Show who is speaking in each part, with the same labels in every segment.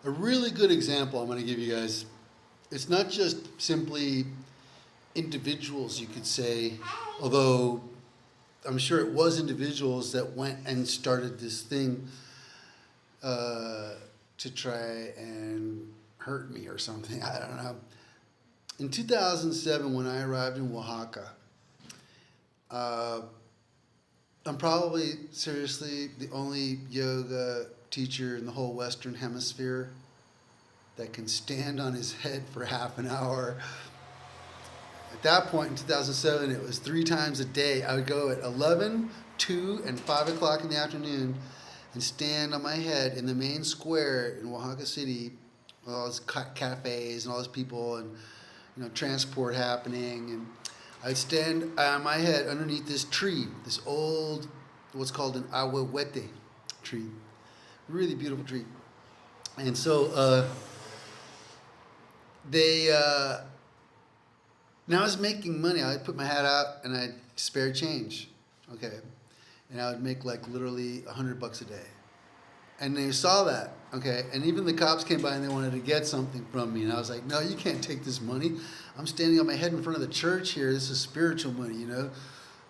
Speaker 1: A really good example I'm going to give you guys. It's not just simply individuals, you could say, although I'm sure it was individuals that went and started this thing to try and hurt me or something. I don't know. In 2007, when I arrived in Oaxaca, uh, I'm probably seriously the only yoga teacher in the whole Western Hemisphere that can stand on his head for half an hour. At that point in 2007, it was 3 times a day. I would go at 11, 2, and 5 o'clock in the afternoon and stand on my head in the main square in Oaxaca City with all those cafes and all those people and transport happening. And I'd stand on my head underneath this tree, this old, what's called an ahuehuete tree. Really beautiful tree. And so now I was making money. I'd put my hat out and I'd spare change. Okay. And I would make like literally $100 a day. And they saw that. Okay. And even the cops came by and they wanted to get something from me. And I was like, no, you can't take this money. I'm standing on my head in front of the church here. This is spiritual money,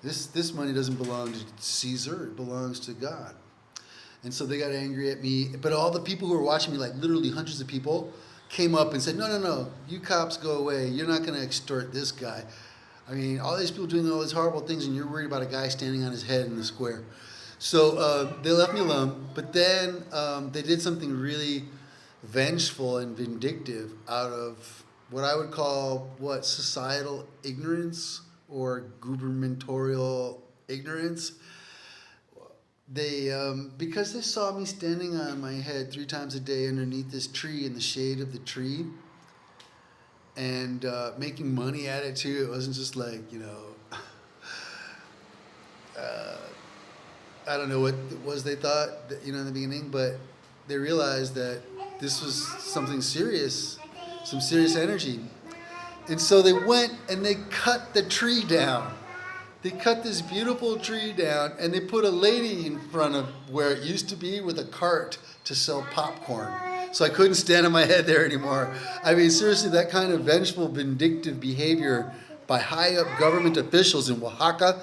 Speaker 1: This money doesn't belong to Caesar. It belongs to God. And so they got angry at me. But all the people who were watching me, like literally hundreds of people, came up and said, no, you cops go away. You're not going to extort this guy. I mean, all these people doing all these horrible things, and you're worried about a guy standing on his head in the square. So they left me alone. But then they did something really vengeful and vindictive out of what I would call, societal ignorance or gubernatorial ignorance. They, because they saw me standing on my head 3 times a day underneath this tree in the shade of the tree and making money at it too. It wasn't just like, I don't know what it was they thought, in the beginning, but they realized that this was something serious, some serious energy. And so they went and they cut the tree down. They cut this beautiful tree down and they put a lady in front of where it used to be with a cart to sell popcorn. So I couldn't stand on my head there anymore. I mean, seriously, that kind of vengeful, vindictive behavior by high up government officials in Oaxaca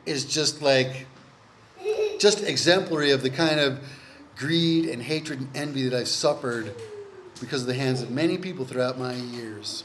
Speaker 1: is just exemplary of the kind of greed and hatred and envy that I've suffered because of the hands of many people throughout my years.